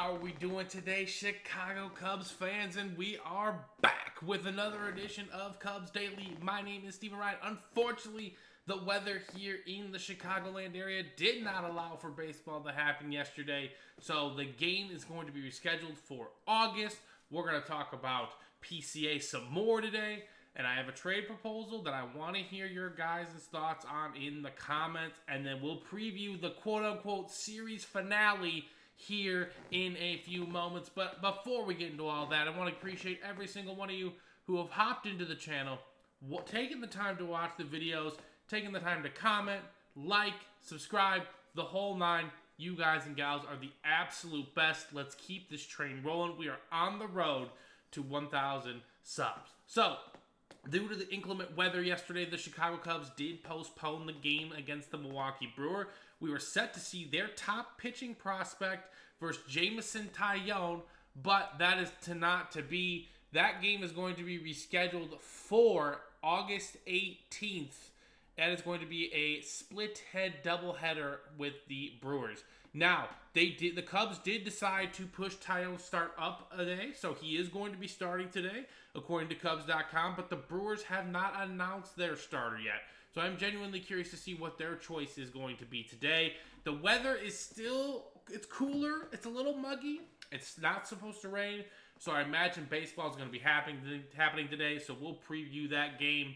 How are we doing today, Chicago Cubs fans? And we are back with another edition of Cubs Daily. My name is Steven Ryan. Unfortunately, the weather here in the Chicagoland area did not allow for baseball to happen yesterday, so the game is going to be rescheduled for August. We're going to talk about PCA some more today, and I have a trade proposal that I want to hear your guys' thoughts on in the comments, and then we'll preview the quote-unquote series finale here in a few moments. But before we get into all that, I want to appreciate every single one of you who have hopped into the channel, taking the time to watch the videos, taking the time to comment, like, subscribe, the whole nine. You guys and gals are the absolute best. Let's keep this train rolling. We are on the road to 1,000 subs. So, due to the inclement weather yesterday, the Chicago Cubs did postpone the game against the Milwaukee Brewers. We were set to see their top pitching prospect versus Jameson Taillon, but that is not to be. That game is going to be rescheduled for August 18th. That is going to be a split-head doubleheader with the Brewers. Now, the Cubs did decide to push Taillon's start up a day, so he is going to be starting today, according to Cubs.com, but the Brewers have not announced their starter yet. So I'm genuinely curious to see what their choice is going to be today. The weather is still, it's cooler, it's a little muggy, it's not supposed to rain, so I imagine baseball is going to be happening today, so we'll preview that game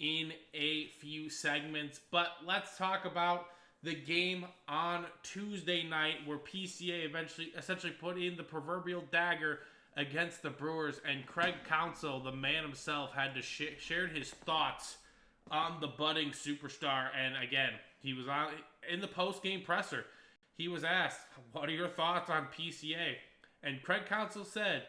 in a few segments. But let's talk about the game on Tuesday night where PCA essentially put in the proverbial dagger against the Brewers, and Craig Counsell, the man himself, had to share his thoughts on the budding superstar. And again, he was in the post-game presser. He was asked, what are your thoughts on PCA? And Craig Counsell said,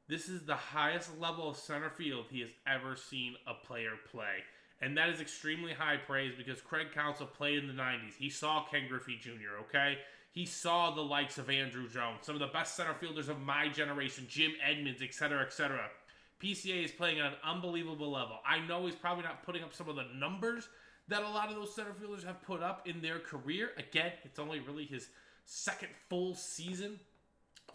this is the highest level of center field he has ever seen a player play. And that is extremely high praise because Craig Counsell played in the 90s. He saw Ken Griffey Jr., okay? He saw the likes of Andruw Jones, some of the best center fielders of my generation, Jim Edmonds, etc., etc. PCA is playing at an unbelievable level. I know he's probably not putting up some of the numbers that a lot of those center fielders have put up in their career. Again, it's only really his second full season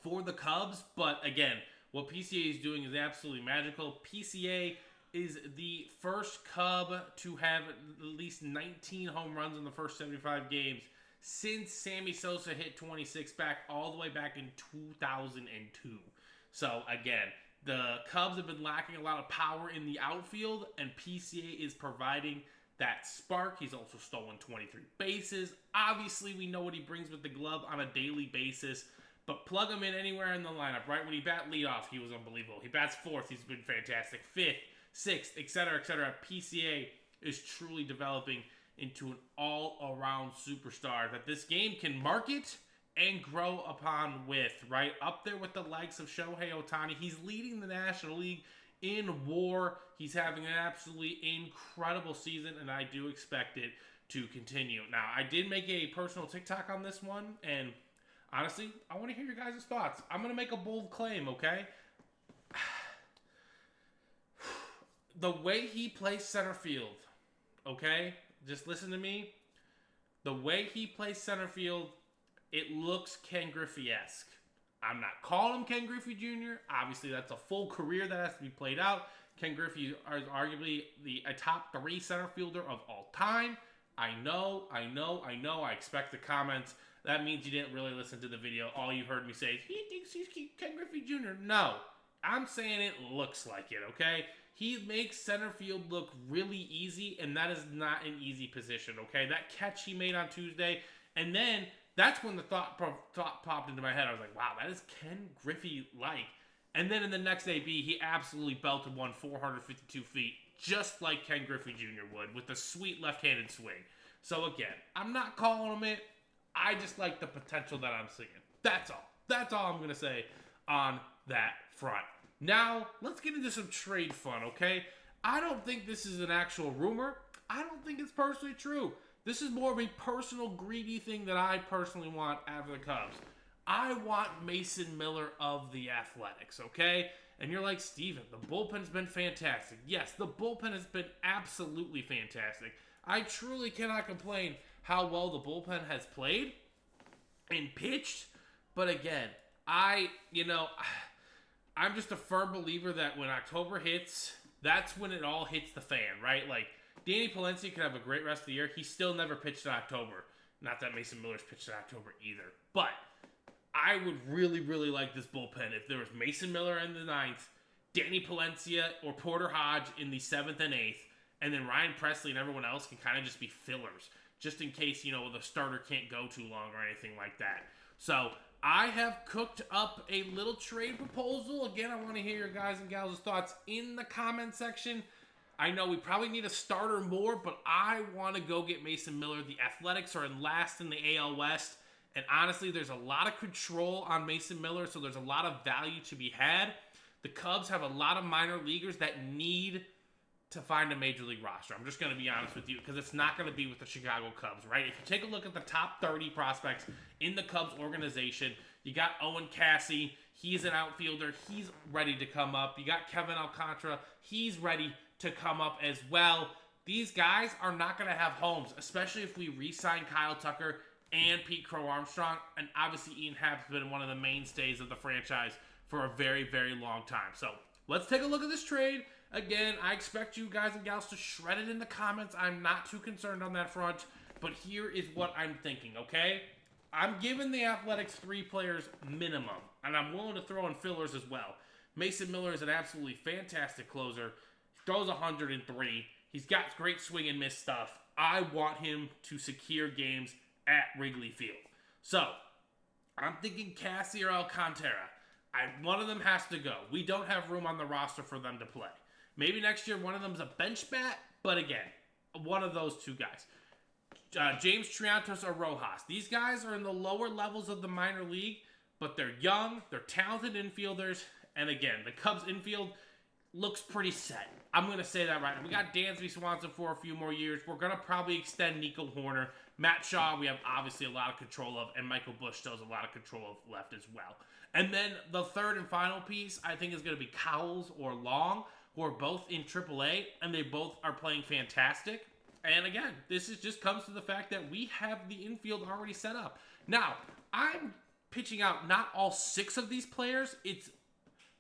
for the Cubs. But again, what PCA is doing is absolutely magical. PCA is the first Cub to have at least 19 home runs in the first 75 games since Sammy Sosa hit 26 all the way back in 2002. So again, the Cubs have been lacking a lot of power in the outfield, and PCA is providing that spark. He's also stolen 23 bases. Obviously, we know what he brings with the glove on a daily basis, but plug him in anywhere in the lineup, right? When he bat leadoff, he was unbelievable. He bats fourth, he's been fantastic. Fifth, sixth, etc., etc. PCA is truly developing into an all-around superstar that this game can market and grow upon with, right? Up there with the likes of Shohei Ohtani. He's leading the National League in WAR. He's having an absolutely incredible season, and I do expect it to continue. Now, I did make a personal TikTok on this one, and honestly, I want to hear your guys' thoughts. I'm going to make a bold claim, okay? The way he plays center field, okay? Just listen to me. The way he plays center field, it looks Ken Griffey-esque. I'm not calling him Ken Griffey Jr. Obviously, that's a full career that has to be played out. Ken Griffey is arguably a top 3 center fielder of all time. I know. I expect the comments. That means you didn't really listen to the video. All you heard me say is, he thinks he's Ken Griffey Jr. No. I'm saying it looks like it, okay? He makes center field look really easy, and that is not an easy position, okay? That catch he made on Tuesday, and then that's when the thought popped into my head. I was like, wow, that is Ken Griffey-like. And then in the next AB, he absolutely belted one 452 feet, just like Ken Griffey Jr. would, with a sweet left-handed swing. So again, I'm not calling him it. I just like the potential that I'm seeing. That's all. That's all I'm going to say on that front. Now, let's get into some trade fun, okay? I don't think this is an actual rumor. I don't think it's personally true. This is more of a personal greedy thing that I personally want out of the Cubs. I want Mason Miller of the Athletics, okay? And you're like, Steven, the bullpen's been fantastic. Yes, the bullpen has been absolutely fantastic. I truly cannot complain how well the bullpen has played and pitched. But again, I'm just a firm believer that when October hits, that's when it all hits the fan, right? Like, Danny Palencia could have a great rest of the year. He still never pitched in October. Not that Mason Miller's pitched in October either. But I would really, really like this bullpen if there was Mason Miller in the 9th, Danny Palencia or Porter Hodge in the 7th and 8th, and then Ryan Presley and everyone else can kind of just be fillers, just in case, the starter can't go too long or anything like that. So I have cooked up a little trade proposal. Again, I want to hear your guys and gals' thoughts in the comment section. I know we probably need a starter more, but I want to go get Mason Miller. The Athletics are in last in the AL West, and honestly, there's a lot of control on Mason Miller, so there's a lot of value to be had. The Cubs have a lot of minor leaguers that need to find a major league roster. I'm just going to be honest with you, because it's not going to be with the Chicago Cubs, right? If you take a look at the top 30 prospects in the Cubs organization, you got Owen Cassey. He's an outfielder. He's ready to come up. You got Kevin Alcantara. He's ready to come up as well. These guys are not going to have homes, especially if we re-sign Kyle Tucker and Pete Crow Armstrong. And obviously, Ian Happ's been one of the mainstays of the franchise for a very, very long time. So let's take a look at this trade. Again, I expect you guys and gals to shred it in the comments. I'm not too concerned on that front. But here is what I'm thinking, okay? I'm giving the Athletics 3 players minimum, and I'm willing to throw in fillers as well. Mason Miller is an absolutely fantastic closer. He throws 103. He's got great swing and miss stuff. I want him to secure games at Wrigley Field. So, I'm thinking Cassey or Alcantara. One of them has to go. We don't have room on the roster for them to play. Maybe next year one of them's a bench bat, but again, one of those two guys. James Triantos or Rojas. These guys are in the lower levels of the minor league, but they're young, they're talented infielders, and again, the Cubs infield looks pretty set. I'm going to say that right now. We got Dansby Swanson for a few more years. We're going to probably extend Nico Horner. Matt Shaw, we have obviously a lot of control of, and Michael Busch still has a lot of control of left as well. And then the third and final piece, I think, is going to be Cowles or Long, who are both in AAA, and they both are playing fantastic. And again, just comes to the fact that we have the infield already set up. Now, I'm pitching out not all 6 of these players. It's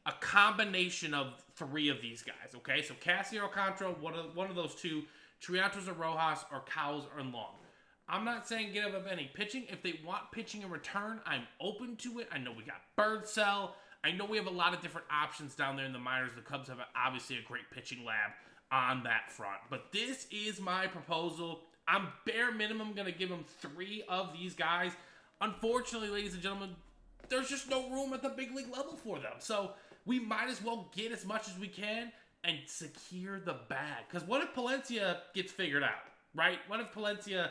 a combination of 3 of these guys, okay? So Cassey or Alcantara, one of those 2, Triantos or Rojas, or Cowles or Long. I'm not saying give up any pitching. If they want pitching in return, I'm open to it. I know we got Birdsell. I know we have a lot of different options down there in the minors. The Cubs have obviously a great pitching lab on that front. But this is my proposal. I'm bare minimum going to give them 3 of these guys. Unfortunately, ladies and gentlemen, there's just no room at the big league level for them. So we might as well get as much as we can and secure the bag. Because what if Palencia gets figured out, right? What if Palencia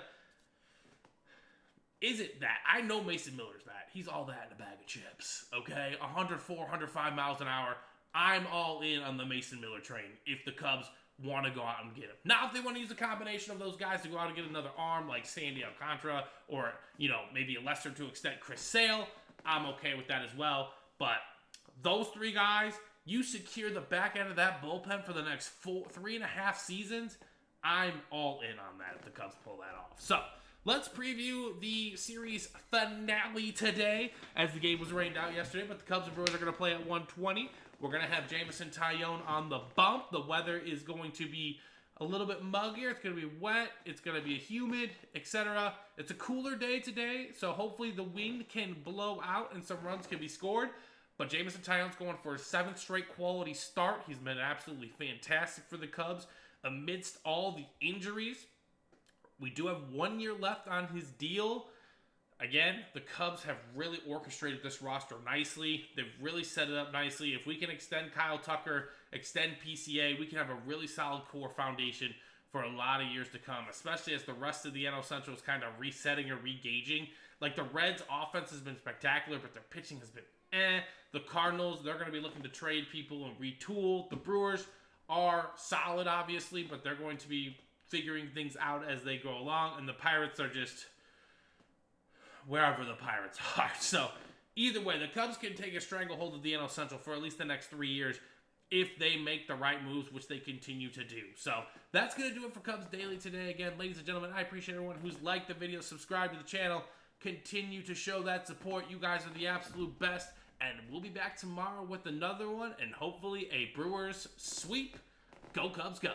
isn't that? I know Mason Miller's that. He's all that in a bag of chips, okay? 104, 105 miles an hour. I'm all in on the Mason Miller train if the Cubs want to go out and get him. Now, if they want to use a combination of those guys to go out and get another arm like Sandy Alcantara or, maybe a lesser to extent Chris Sale, I'm okay with that as well. But those 3 guys, you secure the back end of that bullpen for the next 3.5 seasons, I'm all in on that if the Cubs pull that off. So, let's preview the series finale today, as the game was rained out yesterday, but the Cubs and Brewers are going to play at 1:20. We're going to have Jameson Taillon on the bump. The weather is going to be a little bit muggier. It's going to be wet. It's going to be humid, etc. It's a cooler day today, so hopefully the wind can blow out and some runs can be scored. But Jameson Taillon's going for his 7th straight quality start. He's been absolutely fantastic for the Cubs amidst all the injuries. We do have 1 year left on his deal. Again, the Cubs have really orchestrated this roster nicely. They've really set it up nicely. If we can extend Kyle Tucker, extend PCA, we can have a really solid core foundation for a lot of years to come, especially as the rest of the NL Central is kind of resetting or re-gauging. Like, the Reds' offense has been spectacular, but their pitching has been The Cardinals, they're going to be looking to trade people and retool. The Brewers are solid, obviously, but they're going to be figuring things out as they go along. And the Pirates are just wherever the Pirates are. So, either way, the Cubs can take a stranglehold of the NL Central for at least the next 3 years if they make the right moves, which they continue to do. So, that's going to do it for Cubs Daily today. Again, ladies and gentlemen, I appreciate everyone who's liked the video, subscribed to the channel, continue to show that support. You guys are the absolute best. and we'll be back tomorrow with another one, and hopefully a Brewers sweep. Go Cubs, go!